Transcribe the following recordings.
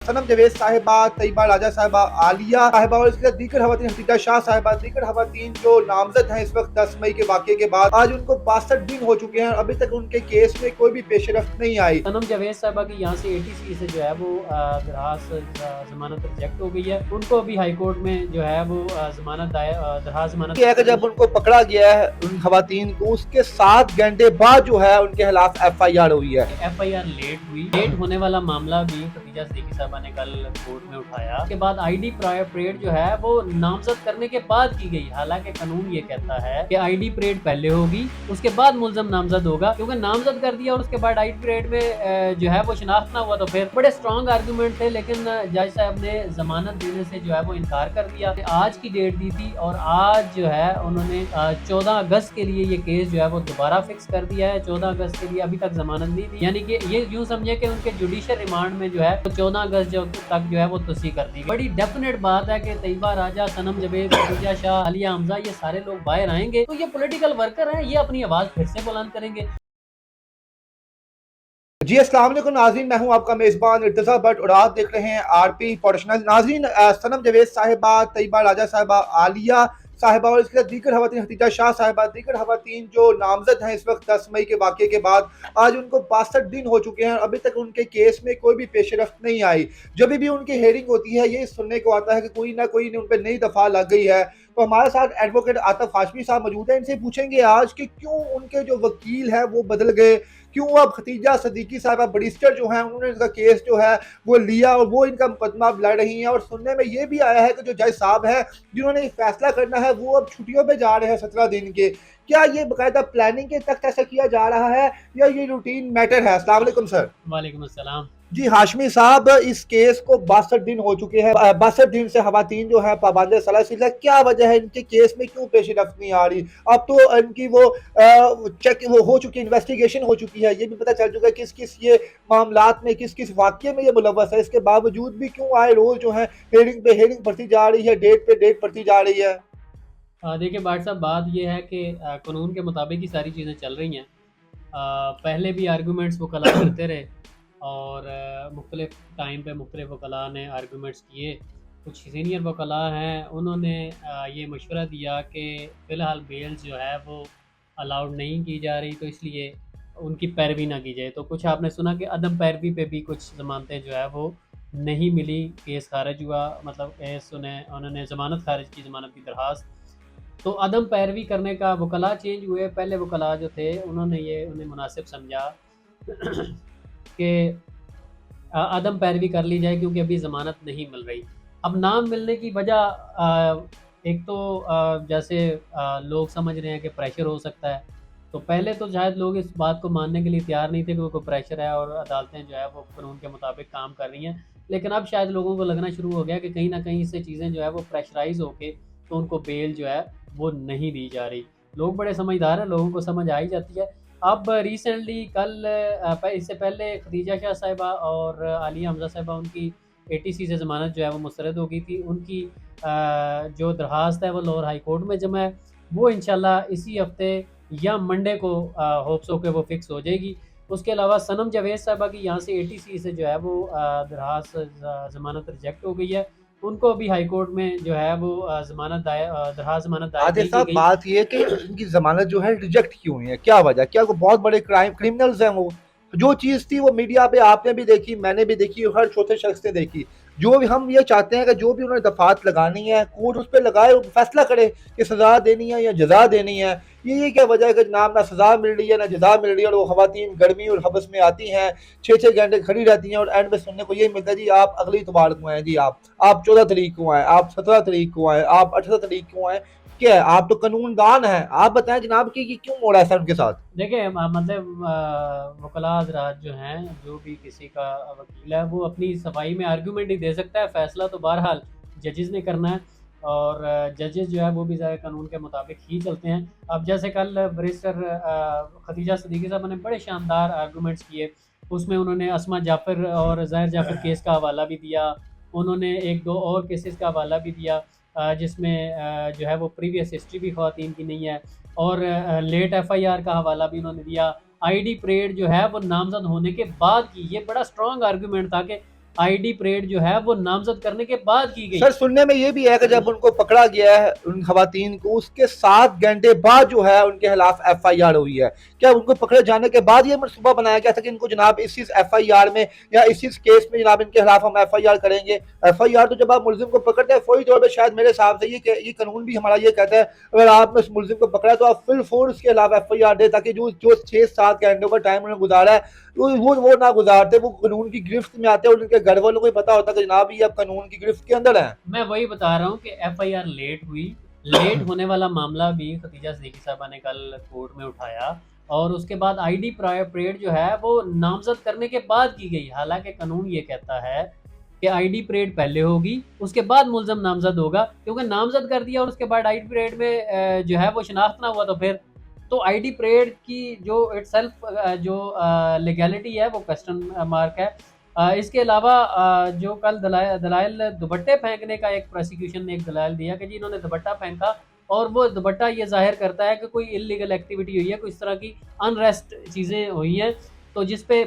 सनम जावेद साहिबा, तैयबा राजा साहिबा, आलिया साहिबा और इसके दीगर खवातीन, खदीजा शाह साहिबा, दीगर खवातीन जो नामजद हैं इस वक्त 10 मई के वाक़े के बाद, आज उनको 62 दिन हो चुके हैं और अभी तक उनके केस में कोई भी पेशरफ्त नहीं आई। सनम जावेद साहिबा की यहाँ से ATC से जो है वो जमानत रिजेक्ट हो गई है। उनको अभी हाई कोर्ट में जो है वो दरखास्त जमानत जब उनको पकड़ा गया है उन खवातीन को, उसके 7 घंटे बाद जो है उनके खिलाफ FIR हुई है। FIR लेट होने वाला मामला भी खदीजा सिद्दीकी साहबा ने कल कोर्ट में उठाया। उसके बाद ID परेड जो है वो नामजद करने के बाद की गई। हालांकि कानून ये कहता है कि ID परेड पहले होगी, उसके बाद मुलजम नामजद होगा। क्योंकि नामजद कर दिया और उसके बाद ID परेड में जो है वो शिनाख्त ना हुआ तो फिर बड़े स्ट्रॉन्ग आर्गूमेंट थे, लेकिन जज साहब ने जमानत देने से जो है वो इनकार कर दिया। आज की डेट दी थी और आज जो है उन्होंने 14 अगस्त के लिए ये केस जो है वो दोबारा फिक्स कर दिया है। 14 अगस्त के लिए अभी तक जमानत नहीं दी, यानी कि ये यूं समझे कि उनके जुडिशियल रिमांड में जो है वो 14 अगस्त तक जो है वो तोसी कर दी। बड़ी डेफिनेट बात है कि तैयबा राजा, सनम जावेद, खदीजा शाह, आलिया हमजा ये सारे लोग बाहर आएंगे तो ये पॉलिटिकल वर्कर हैं, ये अपनी आवाज फिर से बुलंद करेंगे। जी अस्सलाम वालेकुम नाज़रीन, मैं हूं आपका मेज़बान इर्तिज़ा भट्ट और आप देख रहे हैं RP प्रोडक्शन। नाज़रीन, सनम जावेद साहिबा, तैयबा राजा साहिबा, आलिया साहिबा और इसके दीगर खवातीन, खदीजा शाह साहिबा, दीगर खवातीन जो नामजद हैं इस वक्त 10 मई के वाक़े के बाद, आज उनको 62 दिन हो चुके हैं और अभी तक उनके केस में कोई भी पेशरफ्त नहीं आई। जब भी उनकी हेयरिंग होती है ये सुनने को आता है कि कोई ना कोई उन पर नई दफ़ा लग गई है। तो हमारे साथ एडवोकेट आतिफ हाशमी साहब मौजूद हैं, इनसे पूछेंगे आज कि क्यों उनके जो वकील है वो बदल गए, क्यों अब खदीजा सिद्दीकी साहिबा बरिस्टर जो हैं उन्होंने इनका केस जो है वो लिया और वो इनका मुकदमा लड़ रही हैं। और सुनने में ये भी आया है कि जो जज साहब हैं जिन्होंने फैसला करना है वो अब छुट्टियों पे जा रहे हैं 17 दिन के। क्या ये बाकायदा प्लानिंग के तहत ऐसा किया जा रहा है या ये रूटीन मैटर है? अस्सलाम वालेकुम सर। वालेकुम अस्सलाम। जी हाशमी साहब, इस केस को 62 दिन हो चुके हैं। 62 दिन से खवातीन जो है पाबंद सलासिल है, क्या वजह है इनके केस में क्यों पेशरफ्त नहीं आ रही? अब तो इनकी वो चेक वो हो चुकी, इन्वेस्टिगेशन हो चुकी है, ये भी पता चल चुका है किस किस ये मामलात में किस किस वाक्य में ये मुलव्वस है। इसके बावजूद भी क्यों आए रोज जो है हेयरिंग पे हेयरिंग बढ़ती जा रही है, डेट पे डेट बढ़ती जा रही है? देखिए भाट साहब, बात यह है कि कानून के मुताबिक ही सारी चीज़ें चल रही हैं। पहले भी आर्गूमेंट्स वकला करते रहे और मुख्तलिफ टाइम पे मुख्तलिफ वकला ने आर्गूमेंट्स किए। कुछ सीनियर वकला हैं, उन्होंने ये मशवरा दिया कि फ़िलहाल बेल्स जो है वो अलाउड नहीं की जा रही, तो इसलिए उनकी पैरवी ना की जाए। तो कुछ आपने सुना कि अदम पैरवी पे भी कुछ ज़मानतें जो है वो नहीं मिली, केस खारिज हुआ, मतलब केस उन्होंने ज़मानत खारिज की, ज़मानत की दरख्वास्त। तो अदम पैरवी करने का वकला चेंज हुए। पहले वकला जो थे उन्होंने ये उन्हें मुनासिब समझा कि अदम पैरवी कर ली जाए क्योंकि अभी ज़मानत नहीं मिल रही। अब ना मिलने की वजह एक तो जैसे लोग समझ रहे हैं कि प्रेशर हो सकता है। तो पहले तो शायद लोग इस बात को मानने के लिए तैयार नहीं थे कि कोई प्रेशर है और अदालतें जो है वो कानून के मुताबिक काम कर रही हैं। लेकिन अब शायद लोगों को लगना शुरू हो गया कि कहीं ना कहीं इससे चीज़ें जो है वो प्रेशराइज होके तो उनको बेल जो है वो नहीं दी जा रही। लोग बड़े समझदार हैं, लोगों को समझ आ ही जाती है। अब रिसेंटली कल इससे पहले खदीजा शाह साहिबा और आलिया हमजा साहिबा, उनकी ATC से ज़मानत जो है वो मुस्तरद हो गई थी। उनकी जो दरख्वास्त है वो लाहौर हाई कोर्ट में जमा है। वो इंशाल्लाह इसी हफ्ते या मंडे को होप्स हो के वो फिक्स हो जाएगी। उसके अलावा सनम जावेद साहिबा की यहाँ से ATC से जो है वो दरख्वास्त ज़मानत रिजेक्ट हो गई है। उनको अभी हाई कोर्ट में जो है वो दरख्वास्त ज़मानत दायर आदिल नहीं की साहब, गई। बात ये है कि इनकी जमानत जो है रिजेक्ट क्यों हुई है, क्या वजह? क्या कोई बहुत बड़े क्रिमिनल्स हैं वो? जो चीज़ थी वो मीडिया पे आपने भी देखी, मैंने भी देखी, हर चौथे शख्स ने देखी। जो भी हम ये चाहते हैं कि जो भी उन्होंने दफात लगानी है कोर्ट उस पर लगाए, वो फैसला करे कि सज़ा देनी है या जजा देनी है। ये क्या वजह है कि जनाब ना सज़ा मिल रही है ना जजा मिल रही है और वो खवातीन गर्मी और हबस में आती हैं, 6-6 घंटे खड़ी रहती हैं और एंड में सुनने को ये मिलता है जी आप अगली इतवार को आएँ, जी आप 14 तारीख को आएँ, आप 17 तारीख को आएँ, आप 18 तारीख को आएँ। क्या है, आप तो कानूनदान हैं, आप बताएं जनाब कि क्यों हो रहा है सर उनके साथ? देखिए मतलब वकला हज़रात जो हैं, जो भी किसी का वकील है वो अपनी सफाई में आर्गूमेंट ही दे सकता है। फैसला तो बहरहाल जजेस ने करना है और जजेस जो है वो भी ज़ाहिर कानून के मुताबिक ही चलते हैं। अब जैसे कल बैरिस्टर खदीजा सिद्दीकी साहब ने बड़े शानदार आर्गूमेंट्स किए। उसमें उन्होंने अस्मा जाफ़र और ज़ाहिर जाफ़र केस का हवाला भी दिया। उन्होंने एक दो और केसेस का हवाला भी दिया जिसमें जो है वो प्रीवियस हिस्ट्री भी ख़वातीन की नहीं है और लेट FIR का हवाला भी उन्होंने दिया। ID परेड जो है वो नामजद होने के बाद की, ये बड़ा स्ट्रॉन्ग आर्गूमेंट था कि आईडी परेड जो है वो नामजद करने के बाद की गई। सर सुनने में ये भी है कि जब उनको पकड़ा गया है उन खवातीन को, उसके 7 घंटे बाद जो है उनके खिलाफ FIR हुई है। क्या उनको पकड़े जाने के बाद ये मनसूबा बनाया गया था कि इनको जनाब इस चीज FIR में या इस केस में जनाब इनके खिलाफ हम FIR करेंगे? FIR तो जब आप मुलजिम को पकड़ते हैं फौरी तौर पर, शायद मेरे हिसाब से ये कानून भी हमारा ये कहता है अगर आपने उस मुलजिम को पकड़ा तो आप फिल फोर्स उसके खिलाफ FIR दे, ताकि जो जो 6-7 घंटों का टाइम उन्होंने गुजारा है वो ना गुजारते, वो कानून की गिरफ्त में आते हैं और उनके घर वालों को पता होता है कि जनाब ये अब कानून की गिरफ्त के अंदर है। मैं वही बता रहा हूँ कि FIR लेट हुई। लेट होने वाला मामला भी खतीजा सिद्दीकी साहबा ने कल कोर्ट में उठाया और उसके बाद आईडी परेड जो है वो नामजद करने के बाद की गई। हालांकि कानून ये कहता है कि आईडी परेड पहले होगी, उसके बाद मुलजम नामजद होगा, क्योंकि नामजद कर दिया और उसके बाद आईडी परेड में जो है वो शनाख्त ना हुआ तो फिर तो आईडी परेड की जो इटसेल्फ जो लीगैलिटी है वो क्वेश्चन मार्क है। इसके अलावा जो कल दलाइल दुपट्टे फेंकने का एक प्रोसिक्यूशन ने एक दलाइल दिया कि जी इन्होंने दुपट्टा फेंका और वो दुपट्टा ये जाहिर करता है कि कोई इलीगल एक्टिविटी हुई है, कोई इस तरह की अनरेस्ट चीज़ें हुई हैं। तो जिस पे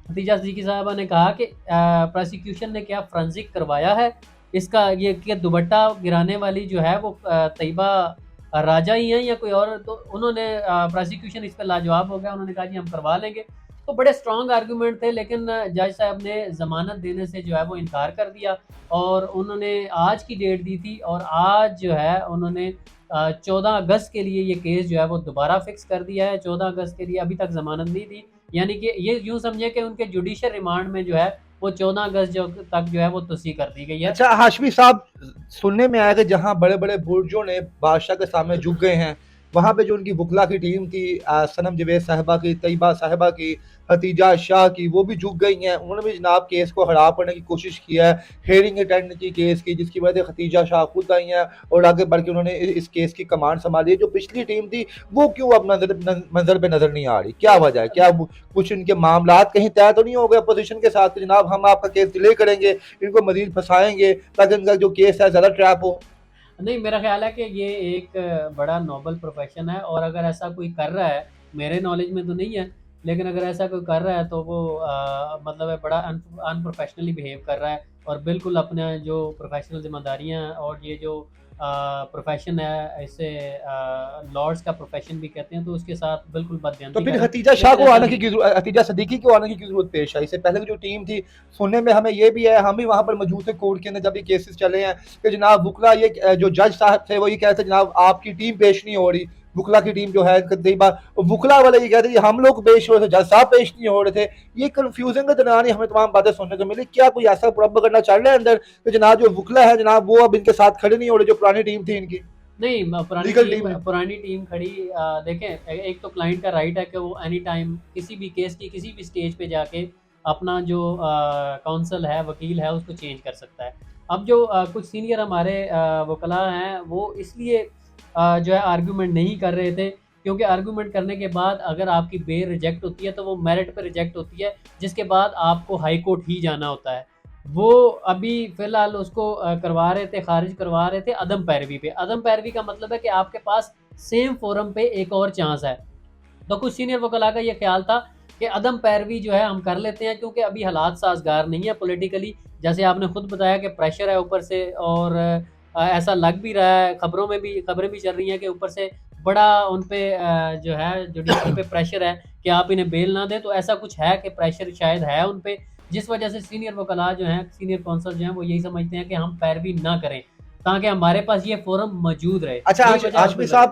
खतीजा सिद्दीकी साहबा ने कहा कि प्रोसिक्यूशन ने क्या फ्रेंसिक करवाया है इसका, ये कि दुपट्टा गिराने वाली जो है वो तैयबा राजा ही हैं या कोई और। तो उन्होंने प्रोसिक्यूशन इस पर लाजवाब हो गया, उन्होंने कहा जी हम करवा लेंगे। तो बड़े स्ट्रॉन्ग आर्गूमेंट थे, लेकिन जज साहब ने ज़मानत देने से जो है वो इनकार कर दिया और उन्होंने आज की डेट दी थी और आज जो है उन्होंने 14 अगस्त के लिए ये केस जो है वो दोबारा फिक्स कर दिया है। 14 अगस्त के लिए अभी तक ज़मानत नहीं दी, यानी कि ये यूँ समझे कि उनके जुडिशियल रिमांड में जो है वो 14 अगस्त तक जो है वो तोसी कर दी गई है। अच्छा हाशमी साहब, सुनने में आया कि जहां बड़े बड़े बुर्जों ने बादशाह के सामने झुक गए हैं, वहां पे जो उनकी वकला की टीम थी, सनम जवेद साहिबा की, तैयबा साहिबा की, हतीजा शाह की, वो भी झुक गई हैं। उन्होंने भी जनाब केस को हरा पड़ने की कोशिश की है, हेयरिंग अटेंड की केस की, जिसकी वजह से हतीजा शाह खुद आई हैं और आगे बढ़ के उन्होंने इस केस की कमांड संभाली है। जो पिछली टीम थी वो क्यों अब मंजर पे नजर नहीं आ रही? क्या वजह है? क्या कुछ इनके मामला कहीं तय तो नहीं हो गए अपोजिशन के साथ कि जनाब हम आपका केस डिले करेंगे, इनको मजीद फंसाएंगे ताकि इनका जो केस है ज्यादा ट्रैप हो? नहीं, मेरा ख्याल है कि ये एक बड़ा नोबल प्रोफेशन है और अगर ऐसा कोई कर रहा है, मेरे नॉलेज में तो नहीं है, लेकिन अगर ऐसा कोई कर रहा है तो वो मतलब है बड़ा अनप्रोफेशनली बिहेव कर रहा है और बिल्कुल अपने जो प्रोफेशनल जिम्मेदारियां और ये जो प्रोफेशन है, इसे लॉर्ड्स का प्रोफेशन भी कहते हैं, तो उसके साथ बिल्कुल तो बदतमीजी फिर करें। हतीजा शाह लेकिन को ऐसा आने नहीं। की हतीजा सदीकी को आने की क्यों जरूरत पेश आई? इससे पहले की जो टीम थी, सुनने में हमें ये भी है, हम भी वहां पर मौजूद थे कोर्ट के अंदर जब ये केसेस चले हैं, कि जनाब वकला ये जो जज साहब थे वो ये कहते जनाब आपकी टीम पेश नहीं हो रही, वकला की टीम जो है कई बार वकला वाले ये कहते हम लोग पेश हो रहे थे, जज साहब पेश नहीं हो रहे थे। ये कंफ्यूजन के दौरान ही हमें तमाम बातें सुनने को मिली। क्या कोई ऐसा प्रोपेगेंडा चल रहा है अंदर कि जनाब जो वकला है जनाब वो अब इनके साथ खड़े नहीं हो रहे, जो पुरानी टीम थी इनकी नहीं, लीगल टीम है? पुरानी टीम खड़ी। देखें, एक तो क्लाइंट का राइट है कि वो एनी टाइम किसी भी केस की किसी भी स्टेज पे जाके अपना जो काउंसल है, वकील है, उसको चेंज कर सकता है। अब जो कुछ सीनियर हमारे वकला हैं वो इसलिए जो है आर्गूमेंट नहीं कर रहे थे, क्योंकि आर्गूमेंट करने के बाद अगर आपकी बेल रिजेक्ट होती है तो वो मेरिट पे रिजेक्ट होती है, जिसके बाद आपको हाई कोर्ट ही जाना होता है। वो अभी फ़िलहाल उसको करवा रहे थे, ख़ारिज करवा रहे थे अदम पैरवी पे। अदम पैरवी का मतलब है कि आपके पास सेम फ़ोरम पे एक और चांस है। तो कुछ सीनियर वकला का ये ख्याल था कि अदम पैरवी जो है हम कर लेते हैं, क्योंकि अभी हालात साजगार नहीं है पॉलिटिकली। जैसे आपने खुद बताया कि प्रेशर है ऊपर से और ऐसा लग भी रहा है, खबरें भी चल रही हैं कि ऊपर से बड़ा उन पे जो है जुडिशल पे प्रेशर है कि आप इन्हें बेल ना दें। तो ऐसा कुछ है कि प्रेशर शायद है उन पे, जिस वजह से सीनियर वकला जो हैं, सीनियर कौंसल जो हैं, वो यही समझते हैं कि हम पैरवी ना करें ताकि हमारे पास ये फोरम मौजूद रहे। अच्छा हाशमी साहब,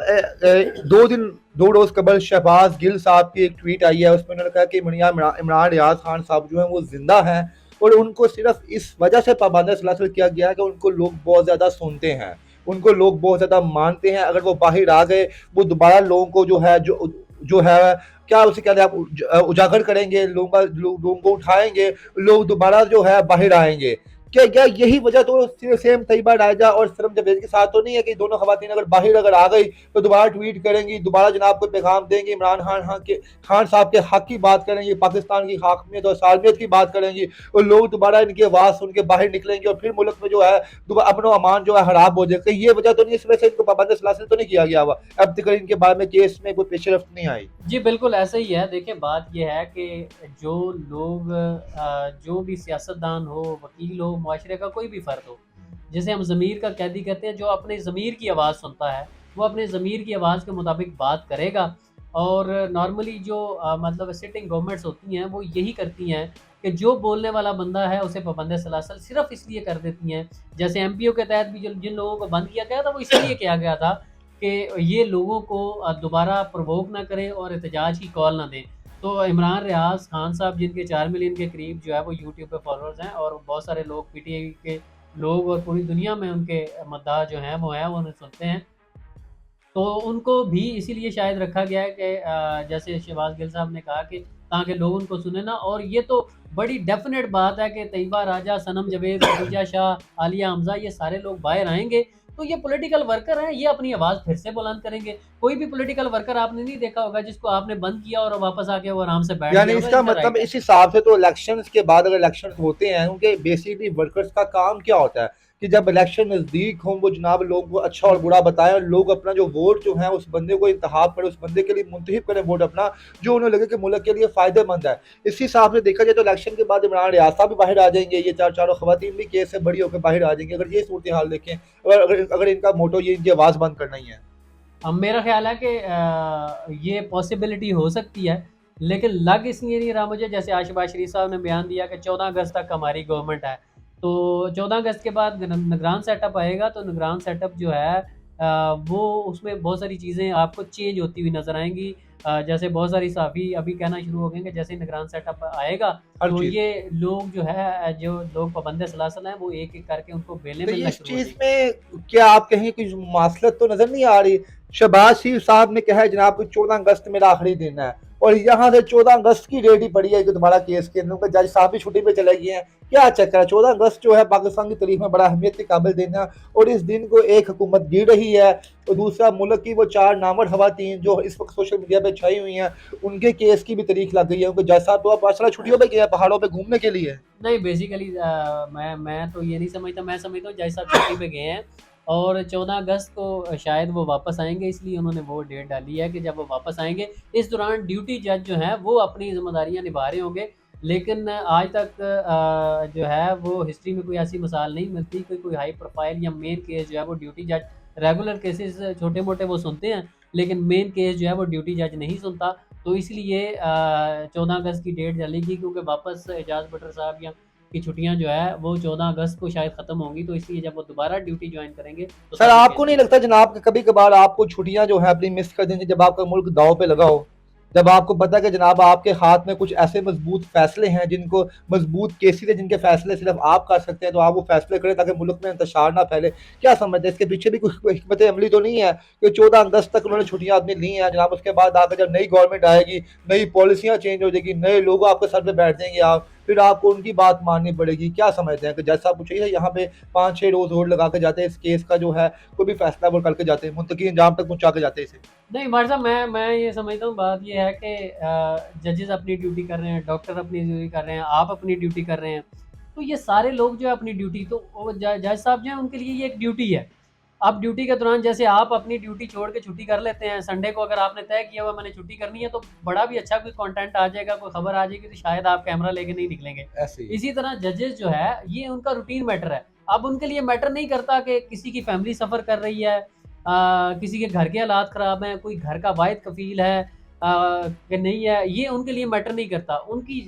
2 रोज कबल शहबाज गिल साहब की एक ट्वीट आई है, उसमें उन्होंने कहा कि इमरान रियाज खान साहब जो हैं वो जिंदा हैं और उनको सिर्फ इस वजह से पाबंद सलासल किया गया है कि उनको लोग बहुत ज़्यादा सुनते हैं, उनको लोग बहुत ज़्यादा मानते हैं। अगर वो बाहर आ गए वो दोबारा लोगों को जो है जो है क्या उसे कहते हैं आप उजागर करेंगे, लोगों को उठाएंगे, लोग दोबारा जो है बाहर आएंगे। क्या यही वजह तो सेम तैयबा राजा और सरम जवेद के साथ तो नहीं है कि दोनों खवातीन अगर बाहर अगर आ गई तो दोबारा ट्वीट करेंगी, दोबारा जनाब को पैगाम देंगी, इमरान खान साहब के हक की बात करेंगी, पाकिस्तान की हाकमियत और सालमियत की बात करेंगी, और लोग दोबारा इनकी आवाज़ सुन के बाहर निकलेंगे और फिर मुल्क में जो है दोबारा अमन अमान जो है खराब हो जाएगा। ये वजह तो नहीं, इस वजह से इनको पाबंद सलासिल तो नहीं किया गया हुआ अब तक इनके बारे में केस में कोई पेशरफ्त नहीं आई? जी, बिल्कुल ऐसा ही है। देखिए, बात ये है कि जो लोग जो भी सियासतदान हो, वकील हो, मुआशरे का कोई भी फ़र्द हो, जिसे हम ज़मीर का कैदी कहते हैं, जो अपने ज़मीर की आवाज़ सुनता है, वो अपने ज़मीर की आवाज़ के मुताबिक बात करेगा। और नॉर्मली जो मतलब सिटिंग गवर्नमेंट्स होती हैं, वो यही करती हैं कि जो बोलने वाला बंदा है, उसे पाबंद सलासल सिर्फ़ इसलिए कर देती हैं। जैसे एमपीओ के तहत भी जो जिन लोगों को बंद किया गया था, वो इसलिए किया गया था कि ये लोगों को दोबारा प्रोवोक ना करें और एहतजाज की कॉल ना दें। तो इमरान रियाज खान साहब, जिनके 4 मिलियन के करीब जो है वो यूट्यूब पे फॉलोअर्स हैं, और बहुत सारे लोग पीटीआई के लोग और पूरी दुनिया में उनके मद्दाह जो हैं वो उन्हें सुनते हैं। तो उनको भी इसीलिए शायद रखा गया है कि जैसे शहबाज गिल साहब ने कहा कि ताकि लोग उनको सुने ना। और ये तो बड़ी डेफिनेट बात है कि तैयबा राजा, सनम जवेद, खदीजा शाह, आलिया हमजा, ये सारे लोग बाहर आएंगे तो ये पॉलिटिकल वर्कर हैं, ये अपनी आवाज़ फिर से बुलंद करेंगे। कोई भी पॉलिटिकल वर्कर आपने नहीं देखा होगा जिसको आपने बंद किया और वापस आके वो आराम से बैठ यानी गया होगा। इसका इनका मतलब राइट है। इस हिसाब से तो इलेक्शंस के बाद अगर इलेक्शन होते हैं, क्योंकि बेसिकली वर्कर्स का काम क्या होता है कि जब इलेक्शन नजदीक हो वो जनाब लोगों को अच्छा और बुरा बताएं और लोग अपना जो वोट जो है उस बंदे को इंतखाब करें, उस बंदे के लिए मुंतखब करें वोट अपना जो उन्हें लगे कि मुल्क के लिए फायदेमंद है। इसी हिसाब से देखा जाए तो इलेक्शन के बाद इमरान रियाज साहब भी बाहर आ जाएंगे, ये चारों खवातीन भी केस से बड़ी होकर बाहर आ जाएंगे अगर ये सूरत हाल देखें, अगर इनका मोटो ये इनकी आवाज़ बंद करना ही है। अब मेरा ख्याल है कि ये पॉसिबिलिटी हो सकती है, लेकिन लग इसलिए नहीं रहा मुझे, जैसे शहबाज शरीफ साहब ने बयान दिया कि 14 अगस्त तक हमारी गवर्नमेंट है। तो 14 अगस्त के बाद निगरान सेटअप आएगा, तो निगरान सेटअप जो है वो उसमें बहुत सारी चीज़ें आपको चेंज होती हुई नज़र आएंगी। जैसे बहुत सारी सहाफ़ी अभी कहना शुरू हो गए कि जैसे निगरान सेटअप आएगा हर तो चीज़। ये लोग जो है, जो लोग पाबंद सलासल हैं, वो एक एक करके उनको बेलें तो मिलना इस शुरू हो चीज जाएंगी। में क्या आप कहेंगे कुछ मासलत तो नजर नहीं आ रही? शहबाज शरीफ साहब ने कहा है जनाब को 14 अगस्त मेरा आखिरी दिन है, और यहाँ से 14 अगस्त की डेट ही पड़ी है कि तुम्हारा केस के अंदर जज साहब भी छुट्टी पे चले गए हैं। क्या चक्कर है? 14 अगस्त जो है पाकिस्तान की तारीख में बड़ा अहमियत के काबिल दिन है, और इस दिन को एक हुकूमत गिर रही है और दूसरा मुल्क की वो 4 नामवर खवातीन जो इस वक्त सोशल मीडिया पे छाई हुई हैं, उनके केस की भी तारीख लग गई है। उनके जज साहब तो अब माशाल्लाह छुट्टियों पे गए हैं पहाड़ों पे घूमने के लिए। नहीं, बेसिकली मैं तो ये नहीं समझता। मैं समझता हूँ जज साहब छुट्टी पे गए हैं और 14 अगस्त को शायद वो वापस आएंगे, इसलिए उन्होंने वो डेट डाली है कि जब वो वापस आएंगे इस दौरान ड्यूटी जज जो है वो अपनी जिम्मेदारियां निभा रहे होंगे। लेकिन आज तक जो है वो हिस्ट्री में कोई ऐसी मिसाल नहीं मिलती कि कोई हाई प्रोफाइल या मेन केस जो है वो ड्यूटी जज, रेगुलर केसेस छोटे मोटे वो सुनते हैं, लेकिन मेन केस जो है वो ड्यूटी जज नहीं सुनता। तो इसलिए 14 अगस्त की डेट डालेगी, क्योंकि वापस एजाज बटर साहब या की छुट्टियां जो है वो 14 अगस्त को शायद ख़त्म होंगी, तो इसलिए जब वो दोबारा ड्यूटी ज्वाइन करेंगे तो सर तब वो आपको केस नहीं करेंगे। लगता जनाब कि कभी कभार आपको छुट्टियां जो है अपनी मिस कर देंगे जब आपका मुल्क दांव पे लगा हो, जब आपको पता है कि जनाब आपके हाथ में कुछ ऐसे मजबूत फैसले हैं जिनको मजबूत केसेस है जिनके फैसले सिर्फ आप कर सकते हैं, तो आप वो फैसले करें ताकि मुल्क में इंतशार ना फैले? क्या समझते हैं इसके पीछे भी कुछ हिकमत अमली तो नहीं है कि 14 अगस्त तक उन्होंने छुट्टियां अपनी ली हैं जनाब, उसके बाद आकर जब नई गवर्नमेंट आएगी, नई पॉलिसियां चेंज हो जाएगी, नए लोग आपके सर पे बैठ जाएंगे, आप फिर आपको उनकी बात माननी पड़ेगी? क्या समझते हैं कि जज साहब कुछ चाहिए यहाँ पे 5-6 रोज और लगा के जाते हैं इस केस का जो है कोई भी फैसला वो करके जाते हैं, मुंतकी अंजाम तक पहुंचा के जाते हैं इसे? नहीं भाई साहब, मैं ये समझता हूँ, बात ये है कि जजेस अपनी ड्यूटी कर रहे हैं, डॉक्टर अपनी ड्यूटी कर रहे हैं, आप अपनी ड्यूटी कर रहे हैं, तो ये सारे लोग जो है अपनी ड्यूटी, तो वो जज साहब जो है उनके लिए ये एक ड्यूटी है। अब ड्यूटी के दौरान जैसे आप अपनी ड्यूटी छोड़ के छुट्टी कर लेते हैं, संडे को अगर आपने तय किया हुआ मैंने छुट्टी करनी है, तो बड़ा भी अच्छा कोई कंटेंट आ जाएगा, कोई खबर आ जाएगी, तो शायद आप कैमरा लेके नहीं निकलेंगे। ऐसे ही इसी तरह जजेस जो है ये उनका रूटीन मैटर है। अब उनके लिए मैटर नहीं करता कि किसी की फैमिली सफ़र कर रही है, किसी के घर के हालात ख़राब हैं, कोई घर का वाहिद कफ़ील है कि नहीं है, ये उनके लिए मैटर नहीं करता। उनकी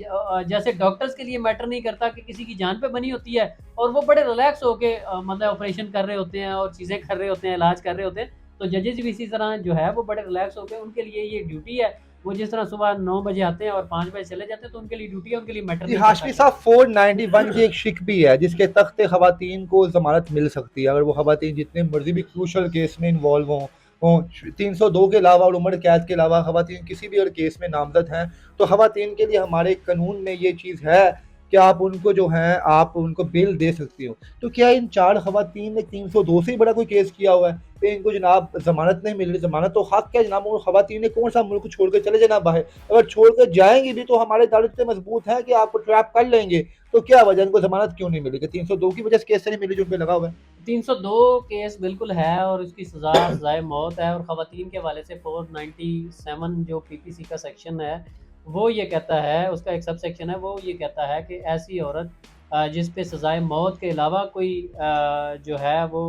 जैसे डॉक्टर्स के लिए मैटर नहीं करता कि किसी की जान पे बनी होती है और वो बड़े रिलैक्स होके मतलब ऑपरेशन कर रहे होते हैं और चीज़ें कर रहे होते हैं, इलाज कर रहे होते हैं। तो जजेस भी इसी तरह जो है वो बड़े रिलैक्स होके, उनके लिए ये ड्यूटी है। वो जिस तरह सुबह 9 बजे आते हैं और 5 बजे चले जाते हैं, तो उनके लिए ड्यूटी है, उनके लिए मैटर जी नहीं हाशमी करता। साहब, 491 की एक शिक भी है जिसके तख्त खवातीन को जमानत मिल सकती है अगर वो खवातीन जितने मर्जी भी क्रूशल केस में इन्वॉल्व हों 302 के अलावा और उम्र कैद के अलावा खवातीन किसी भी और केस में नामजद हैं, तो खवातीन के लिए हमारे कानून में ये चीज़ है कि आप उनको जो है आप उनको बेल दे सकती हो। तो क्या इन 4 खवातीन ने 302 से ही बड़ा कोई केस किया हुआ है कि इनको जनाब ज़मानत नहीं मिल रही? ज़मानत तो हक़ है जनाब, उन खवातीन ने कौन-सा मुल्क छोड़ के चले जाना बाहर? अगर छोड़ कर जाएँगी भी तो हमारे अदालत इतने मज़बूत हैं कि आपको ट्रैप कर लेंगे। तो क्या वजह इनको ज़मानत क्यों नहीं मिली? कि 302 की वजह से केस नहीं मिली जो उन पे लगा हुआ है? 302 केस बिल्कुल है और उसकी सज़ाए मौत है। और ख़वातीन के हवाले से 497 जो पीपीसी का सेक्शन है, वो ये कहता है, उसका एक सब सेक्शन है, वो ये कहता है कि ऐसी औरत जिस पे सज़ाए मौत के अलावा कोई जो है वो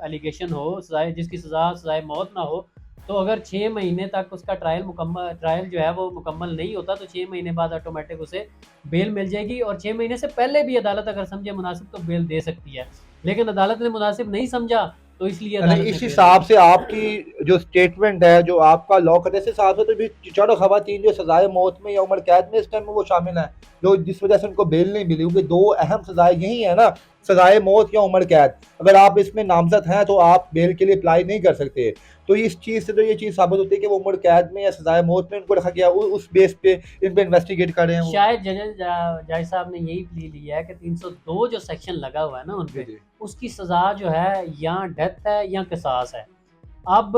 एलिगेशन हो, जिसकी सज़ाए मौत ना हो, तो अगर 6 महीने तक उसका ट्रायल जो है वो मुकम्मल नहीं होता, तो 6 महीने बाद ऑटोमेटिक उसे बेल मिल जाएगी। और 6 महीने से पहले भी अदालत अगर समझे मुनासिब तो बेल दे सकती है। लेकिन अदालत ने मुनासिब नहीं समझा, तो इसलिए यानी अदालत ने इस बेल हिसाब नहीं से आपकी जो स्टेटमेंट है, जो आपका लॉ कहता है, इस हिसाब से तो भी चारों खवातीन जो सजाए मौत में या उम्र कैद में इस टाइम में वो शामिल हैं, जो जिस वजह से उनको बेल नहीं मिली, क्योंकि दो अहम सजाएं यही है ना, सजाए मौत या उम्र कैद। अगर आप इसमें नामजद हैं तो आप बेल के लिए अप्लाई नहीं कर सकते। तो इस चीज़ से तो ये चीज़ साबित होती है कि वो उम्र कैद में या सजाए मौत में उनको रखा गया, उस बेस पे इन पे इन्वेस्टिगेट कर रहे हैं वो। शायद जज साहब ने यही प्ली लिया है कि 302 जो सेक्शन लगा हुआ है ना उन पे, जी, जी। उसकी सज़ा जो है या डेथ है या किसास है। अब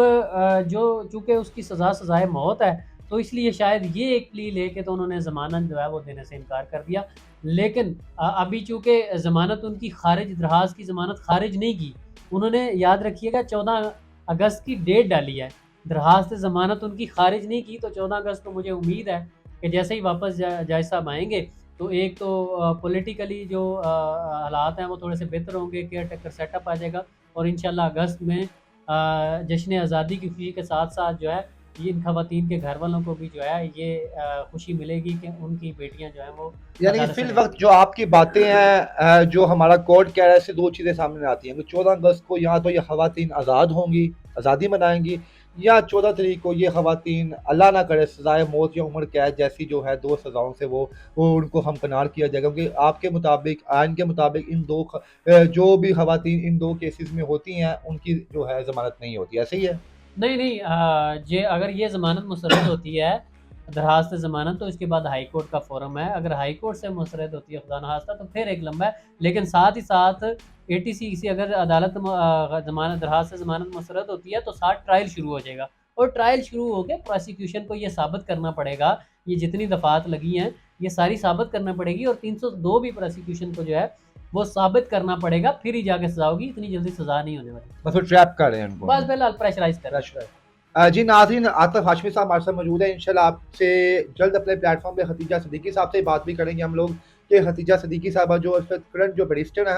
जो चूँकि उसकी सज़ाए मौत है, तो इसलिए शायद ये एक प्ली लेके तो उन्होंने ज़मानत जो है वो देने से इनकार कर दिया। लेकिन अभी चूँकि ज़मानत उनकी खारिज, दरख़्वास्त की ज़मानत खारिज नहीं की, उन्होंने याद रखिएगा 14 अगस्त की डेट डाली है। दरख़्वास्त ज़मानत उनकी खारिज नहीं की, तो 14 अगस्त को मुझे उम्मीद है कि जैसे ही वापस जज साहब आएँगे, तो एक तो पॉलिटिकली जो हालात हैं वो थोड़े से बेहतर होंगे, केयर टेकर सेटअप आ जाएगा और इंशाल्लाह अगस्त में जश्न आज़ादी की खुशी के साथ-साथ जो है, ये इन ख़वातीन के घर वालों को भी जो है ये खुशी मिलेगी कि उनकी बेटियाँ जो हैं वो यानी कि अदालत से फिल रिहा वक्त जो आपकी बातें हैं, जो हमारा कोर्ट कह रहा है, इससे दो चीज़ें सामने आती हैं कि 14 अगस्त को या तो ये खवातीन आज़ाद होंगी, आज़ादी मनाएंगी, या 14 तारीख को ये खवातीन अल्लाह ना करे सज़ाए मौत या उम्र कैद जैसी जो है दो सज़ाओं से वो उनको हमकिनार किया जाएगा। क्योंकि आपके मुताबिक, आइन के मुताबिक, जो भी खवातीन इन दो केसेस में होती हैं उनकी जो है ज़मानत नहीं होती, ऐसे ही है? नहीं, नहीं, ये अगर ये ज़मानत मुस्तरद होती है, दरख़्वास्त ज़मानत, तो इसके बाद हाई कोर्ट का फ़ोरम है। अगर हाई कोर्ट से मुस्तरद होती है खुदा न खास्ता, तो फिर एक लंबा है। लेकिन साथ ही साथ एटीसी से अगर अदालत ज़मानत, दरख़्वास्त से ज़मानत मुस्तरद होती है, तो साथ ट्रायल शुरू हो जाएगा और ट्रायल शुरू हो के प्रोसिक्यूशन को ये साबित करना पड़ेगा, ये जितनी दफ़ात लगी हैं, ये सारी साबित करना पड़ेगी और 302 भी प्रोसिक्यूशन को जो है वो साबित करना पड़ेगा, फिर ही जाके सज़ा होगी। इतनी जल्दी सज़ा नहीं होने वाली। बस वो ट्रैप कर रहे हैं उनको। बस फिलहाल प्रेशराइज़ कर रहे हैं। रश है। जी नाज़रीन, आतिफ हाशमी साहब हमारे साथ मौजूद है। इंशाल्लाह आपसे जल्द अपने प्लेटफॉर्म पे खतीजा सिद्दीकी साहब से बात भी करेंगे हम लोग कि खतीजा सिद्दीकी साहबा जो इस वक्त करंट जो बैरिस्टर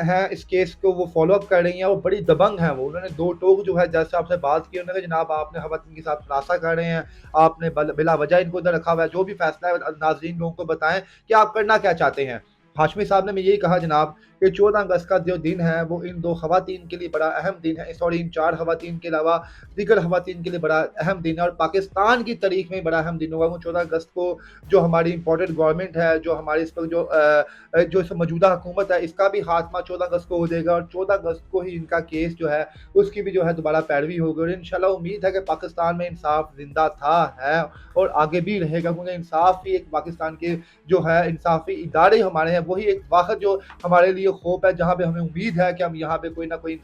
हैं इस केस को वो फॉलो अप कर रही हैं, वो बड़ी दबंग हैं। वो उन्होंने दो टोक जो है जज साहब से बात की, उन्होंने कहा जनाब आपने खवातीन के साथ खुलासा कर रहे हैं, आपने बिला वजह इनको इधर रखा हुआ है, जो भी फैसला है नाज़रीन लोगों को बताएं कि आप करना क्या चाहते हैं। हाशमी साहब ने मैं यही कहा जनाब कि 14 अगस्त का जो दिन है वो इन दो खवातीन के लिए बड़ा अहम दिन है, सॉरी इन 4 खवातीन के अलावा दीगर खवातीन के लिए बड़ा अहम दिन है और पाकिस्तान की तारीख में बड़ा अहम दिन होगा। वो 14 अगस्त को जो हमारी इंपॉर्टेंट गवर्नमेंट है, जो हमारी इस वक्त जो इस मौजूदा हुकूमत है, इसका भी खात्मा 14 अगस्त को हो जाएगा और 14 अगस्त को ही इनका केस जो है उसकी भी जो है दोबारा पैरवी होगी। और इंशाल्लाह उम्मीद है कि पाकिस्तान में इंसाफ जिंदा था, है और आगे भी रहेगा, क्योंकि इंसाफ ही एक पाकिस्तान के जो है इंसाफी इदारे हमारे हैं, वही एक वाक़ जो हमारे लिए खौफ है, जहाँ पे हमें उम्मीद है कि हम यहाँ पे कोई ना कोई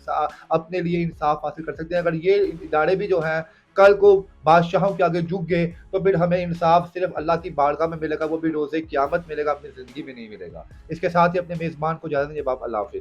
अपने लिए इंसाफ हासिल कर सकते हैं। अगर ये इदारे भी जो हैं कल को बादशाहों के आगे झुक गए तो फिर हमें इंसाफ सिर्फ अल्लाह की बारगाह में मिलेगा, वो भी रोज़े क़यामत मिलेगा, अपनी ज़िंदगी में नहीं मिलेगा। इसके साथ ही अपने मेज़बान को इजाज़त दीजिए। अल्लाह हाफ़िज़।